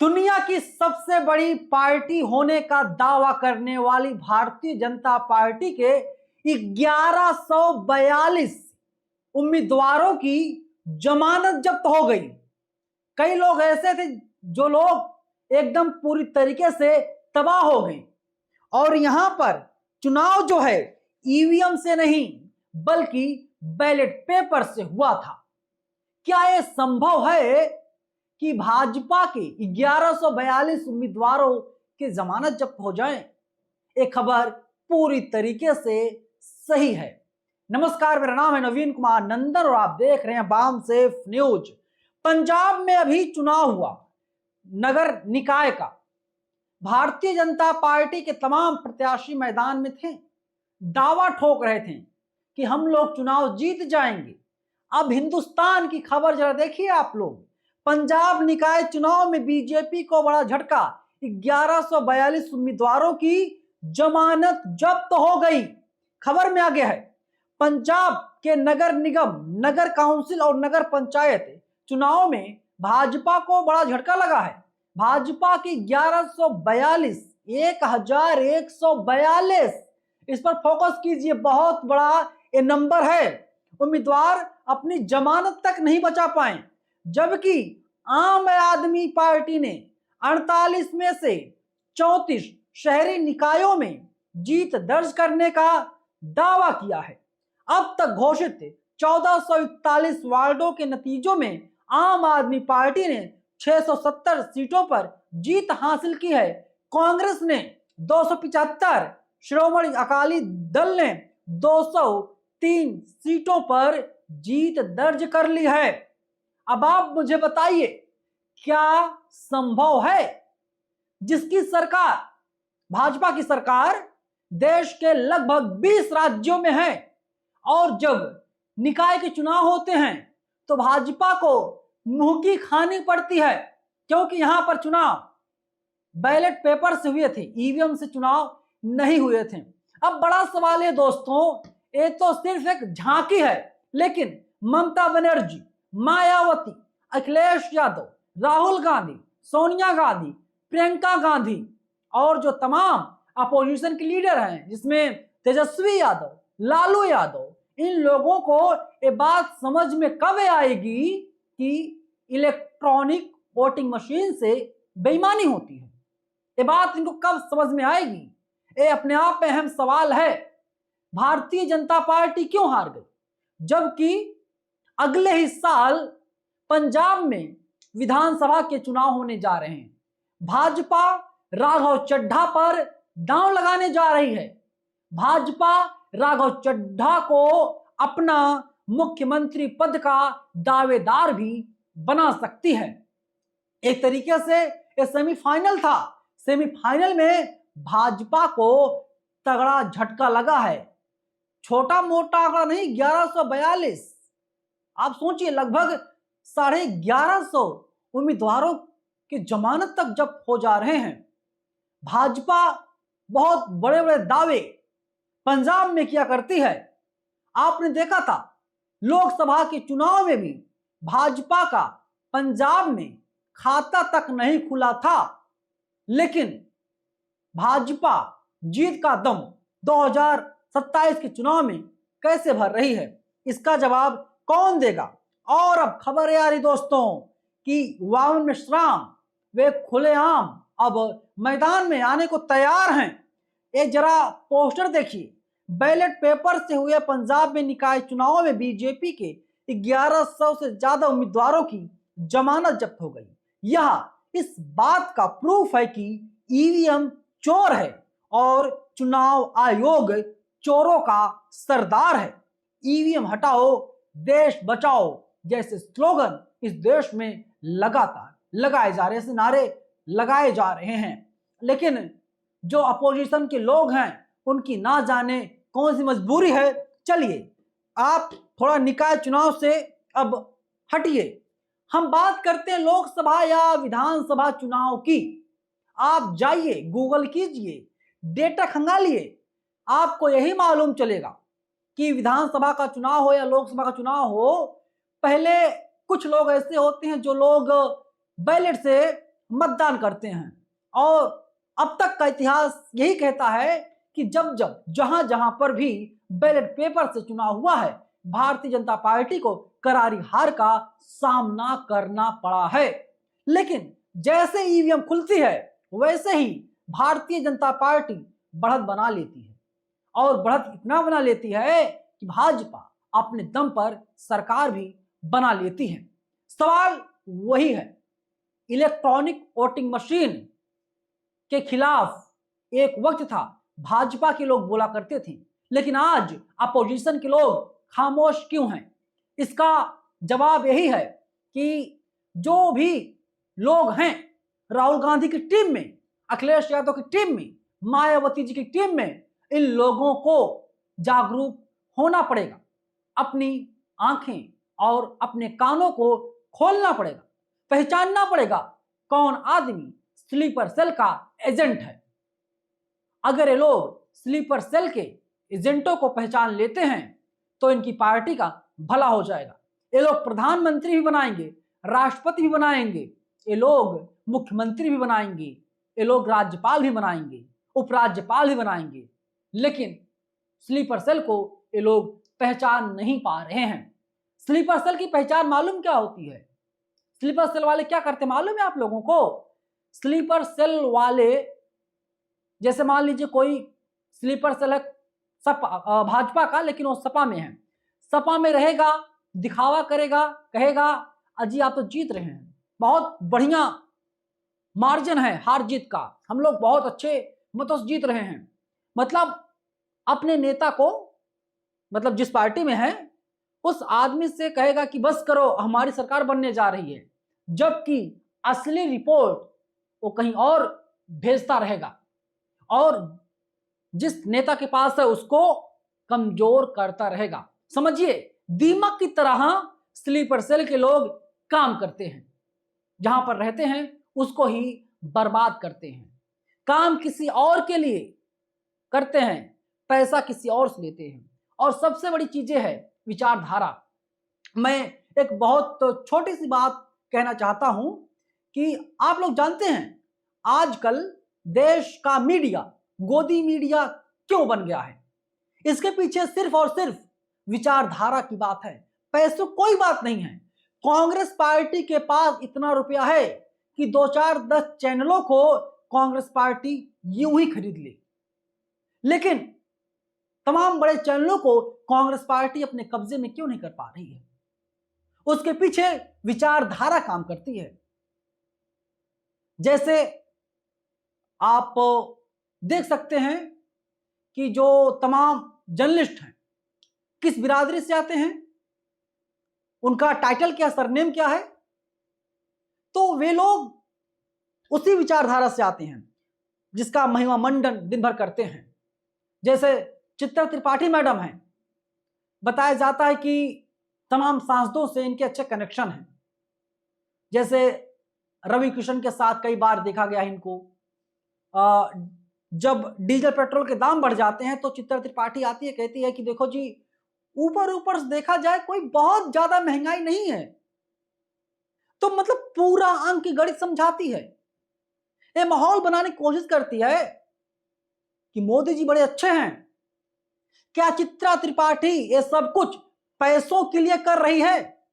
दुनिया की सबसे बड़ी पार्टी होने का दावा करने वाली भारतीय जनता पार्टी के 1142 उम्मीदवारों की जमानत जब्त हो गई। कई लोग ऐसे थे जो लोग एकदम पूरी तरीके से तबाह हो गए। और यहां पर चुनाव जो है ईवीएम से नहीं बल्कि बैलेट पेपर से हुआ था। क्या यह संभव है कि भाजपा के 1142 उम्मीदवारों की जमानत जब्त हो जाए? एक खबर पूरी तरीके से सही है। नमस्कार, मेरा नाम है नवीन कुमार नंदन और आप देख रहे हैं बाम सेफ न्यूज। पंजाब में अभी चुनाव हुआ नगर निकाय का। भारतीय जनता पार्टी के तमाम प्रत्याशी मैदान में थे, दावा ठोक रहे थे कि हम लोग चुनाव जीत जाएंगे। अब हिंदुस्तान की खबर जरा देखिए आप लोग। पंजाब निकाय चुनाव में बीजेपी को बड़ा झटका, 1142 उम्मीदवारों की जमानत जब्त हो गई। खबर में आगे है, पंजाब के नगर निगम, नगर काउंसिल और नगर पंचायत चुनाव में भाजपा को बड़ा झटका लगा है। भाजपा की 1142 1142 इस पर फोकस कीजिए, बहुत बड़ा ये नंबर है। उम्मीदवार अपनी जमानत तक नहीं बचा पाए, जबकि आम आदमी पार्टी ने 48 में से 34 शहरी निकायों में जीत दर्ज करने का दावा किया है। अब तक घोषित 1441 वार्डों के नतीजों में आम आदमी पार्टी ने 670 सीटों पर जीत हासिल की है। कांग्रेस ने 275, श्रोमणी अकाली दल ने 203 सीटों पर जीत दर्ज कर ली है। अब आप मुझे बताइए, क्या संभव है जिसकी सरकार, भाजपा की सरकार देश के लगभग 20 राज्यों में है, और जब निकाय के चुनाव होते हैं तो भाजपा को मुंह की खानी पड़ती है, क्योंकि यहां पर चुनाव बैलेट पेपर से हुए थे, ईवीएम से चुनाव नहीं हुए थे। अब बड़ा सवाल है दोस्तों, ये तो सिर्फ एक झांकी है, लेकिन ममता बनर्जी, मायावती, अखिलेश यादव, राहुल गांधी, सोनिया गांधी, प्रियंका गांधी और जो तमाम अपोजिशन के लीडर हैं, जिसमें तेजस्वी यादव, लालू यादव, इन लोगों को ये बात समझ में कब आएगी कि इलेक्ट्रॉनिक वोटिंग मशीन से बेईमानी होती है? ये बात इनको कब समझ में आएगी? ये अपने आप में अहम सवाल है। भारतीय जनता पार्टी क्यों हार गई, जबकि अगले ही साल पंजाब में विधानसभा के चुनाव होने जा रहे हैं? भाजपा राघव चड्ढा पर दांव लगाने जा रही है। भाजपा राघव चड्ढा को अपना मुख्यमंत्री पद का दावेदार भी बना सकती है। एक तरीके से यह सेमीफाइनल था। सेमीफाइनल में भाजपा को तगड़ा झटका लगा है। छोटा मोटा आंकड़ा नहीं, 1142। आप सोचिए, लगभग 1150 उम्मीदवारों की जमानत तक जब्त हो जा रहे हैं। भाजपा बहुत बड़े बड़े दावे पंजाब में किया करती है। आपने देखा था लोकसभा के चुनाव में भी भाजपा का पंजाब में खाता तक नहीं खुला था, लेकिन भाजपा जीत का दम 2027 के चुनाव में कैसे भर रही है, इसका जवाब कौन देगा? और अब खबर है यारी दोस्तों कि वामन मिश्राम वे खुलेआम अब मैदान में आने को तैयार हैं। ये जरा पोस्टर देखिए। बैलेट पेपर से हुए पंजाब में निकाय चुनाव में बीजेपी के 1100 से ज्यादा उम्मीदवारों की जमानत जब्त हो गई। यह इस बात का प्रूफ है कि ईवीएम चोर है और चुनाव आयोग चोरों का सरदार है। ईवीएम हटाओ, देश बचाओ जैसे स्लोगन इस देश में लगातार लगाए जा रहे, ऐसे नारे लगाए जा रहे हैं, लेकिन जो अपोजिशन के लोग हैं उनकी ना जाने कौन सी मजबूरी है। चलिए आप थोड़ा निकाय चुनाव से अब हटिए, हम बात करते हैं लोकसभा या विधानसभा चुनाव की। आप जाइए, गूगल कीजिए, डेटा खंगालिए, आपको यही मालूम चलेगा कि विधानसभा का चुनाव हो या लोकसभा का चुनाव हो, पहले कुछ लोग ऐसे होते हैं जो लोग बैलेट से मतदान करते हैं। और अब तक का इतिहास यही कहता है कि जब जब जहां जहां पर भी बैलेट पेपर से चुनाव हुआ है, भारतीय जनता पार्टी को करारी हार का सामना करना पड़ा है। लेकिन जैसे ईवीएम खुलती है वैसे ही भारतीय जनता पार्टी बढ़त बना लेती है, और बढ़त इतना बना लेती है कि भाजपा अपने दम पर सरकार भी बना लेती है। सवाल वही है, इलेक्ट्रॉनिक वोटिंग मशीन के खिलाफ एक वक्त था भाजपा के लोग बोला करते थे, लेकिन आज अपोजिशन के लोग खामोश क्यों हैं? इसका जवाब यही है कि जो भी लोग हैं राहुल गांधी की टीम में, अखिलेश यादव की टीम में, मायावती जी की टीम में, इन लोगों को जागरूक होना पड़ेगा, अपनी आंखें और अपने कानों को खोलना पड़ेगा, पहचानना पड़ेगा कौन आदमी स्लीपर सेल का एजेंट है। अगर ये लोग स्लीपर सेल के एजेंटों को पहचान लेते हैं तो इनकी पार्टी का भला हो जाएगा। ये लोग प्रधानमंत्री भी बनाएंगे, राष्ट्रपति भी बनाएंगे, ये लोग मुख्यमंत्री भी बनाएंगे, ये लोग राज्यपाल भी बनाएंगे, उपराज्यपाल भी बनाएंगे, लेकिन स्लीपर सेल को ये लोग पहचान नहीं पा रहे हैं। स्लीपर सेल की पहचान मालूम क्या होती है? स्लीपर सेल वाले क्या करते मालूम है आप लोगों को? स्लीपर सेल वाले, जैसे मान लीजिए कोई स्लीपर सेल है सपा भाजपा का, लेकिन वो सपा में है, सपा में रहेगा, दिखावा करेगा, कहेगा अजी आप तो जीत रहे हैं, बहुत बढ़िया मार्जिन है हार जीत का, हम लोग बहुत अच्छे मतों से जीत रहे हैं। मतलब अपने नेता को, मतलब जिस पार्टी में है उस आदमी से कहेगा कि बस करो हमारी सरकार बनने जा रही है, जबकि असली रिपोर्ट वो कहीं और भेजता रहेगा और जिस नेता के पास है उसको कमजोर करता रहेगा। समझिए, दीमक की तरह स्लीपर सेल के लोग काम करते हैं, जहां पर रहते हैं उसको ही बर्बाद करते हैं, काम किसी और के लिए करते हैं, पैसा किसी और से लेते हैं। और सबसे बड़ी चीजें है विचारधारा। मैं एक बहुत छोटी सी बात कहना चाहता हूं कि आप लोग जानते हैं आजकल देश का मीडिया गोदी मीडिया क्यों बन गया है? इसके पीछे सिर्फ और सिर्फ विचारधारा की बात है, पैसों कोई बात नहीं है। कांग्रेस पार्टी के पास इतना रुपया है कि 2-4-10 चैनलों को कांग्रेस पार्टी यूं ही खरीद ले, लेकिन तमाम बड़े चैनलों को कांग्रेस पार्टी अपने कब्जे में क्यों नहीं कर पा रही है? उसके पीछे विचारधारा काम करती है। जैसे आप देख सकते हैं कि जो तमाम जर्नलिस्ट हैं किस बिरादरी से आते हैं, उनका टाइटल क्या, सरनेम क्या है, तो वे लोग उसी विचारधारा से आते हैं जिसका महिमा मंडन दिन भर करते हैं। जैसे चित्रा त्रिपाठी मैडम हैं, बताया जाता है कि तमाम सांसदों से इनके अच्छे कनेक्शन हैं। जैसे रवि किशन के साथ कई बार देखा गया है इनको। जब डीजल पेट्रोल के दाम बढ़ जाते हैं तो चित्रा त्रिपाठी आती है, कहती है कि देखो जी, ऊपर ऊपर से देखा जाए कोई बहुत ज्यादा महंगाई नहीं है। तो मतलब पूरा अंक की गणित समझाती है, ये माहौल बनाने की कोशिश करती है कि मोदी जी बड़े अच्छे हैं। क्या चित्रा त्रिपाठी ये सब कुछ पैसों के लिए कर रही है?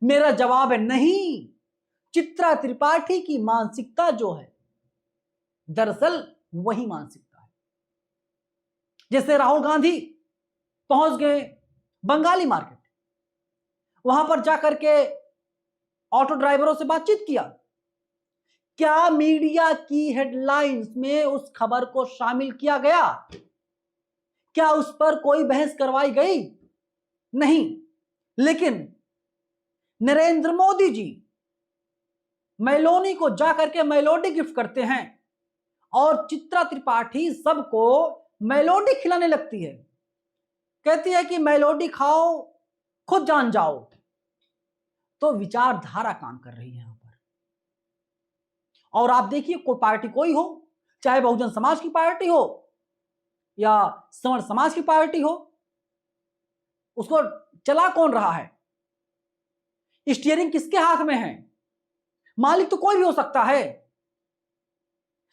मेरा जवाब है नहीं। चित्रा त्रिपाठी की मानसिकता जो है दरअसल वही मानसिकता है। जैसे राहुल गांधी पहुंच गए बंगाली मार्केट, वहां पर जाकर के ऑटो ड्राइवरों से बातचीत किया। क्या मीडिया की हेडलाइंस में उस खबर को शामिल किया गया? क्या उस पर कोई बहस करवाई गई? नहीं। लेकिन नरेंद्र मोदी जी मेलोनी को जाकर के मेलोडी गिफ्ट करते हैं और चित्रा त्रिपाठी सबको मेलोडी खिलाने लगती है, कहती है कि मेलोडी खाओ खुद जान जाओ। तो विचारधारा काम कर रही है यहां पर। और आप देखिए, कोई पार्टी कोई हो, चाहे बहुजन समाज की पार्टी हो या सवर्ण समाज की पार्टी हो, उसको चला कौन रहा है? स्टीयरिंग किसके हाथ में है? मालिक तो कोई भी हो सकता है,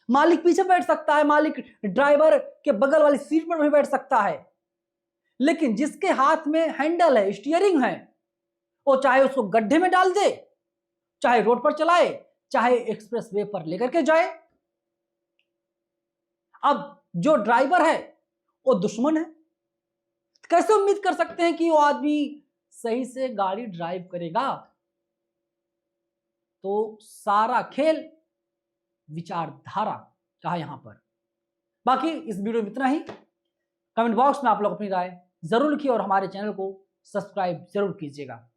मालिक पीछे बैठ सकता है, मालिक ड्राइवर के बगल वाली सीट पर भी बैठ सकता है, लेकिन जिसके हाथ में हैंडल है, स्टीयरिंग है, वो चाहे उसको गड्ढे में डाल दे, चाहे रोड पर चलाए, चाहे एक्सप्रेस वे पर लेकर के जाए। अब जो ड्राइवर है वो दुश्मन है, कैसे उम्मीद कर सकते हैं कि वो आदमी सही से गाड़ी ड्राइव करेगा? तो सारा खेल विचारधारा का है यहां पर। बाकी इस वीडियो में इतना ही। कमेंट बॉक्स में आप लोग अपनी राय जरूर लिखिए और हमारे चैनल को सब्सक्राइब जरूर कीजिएगा।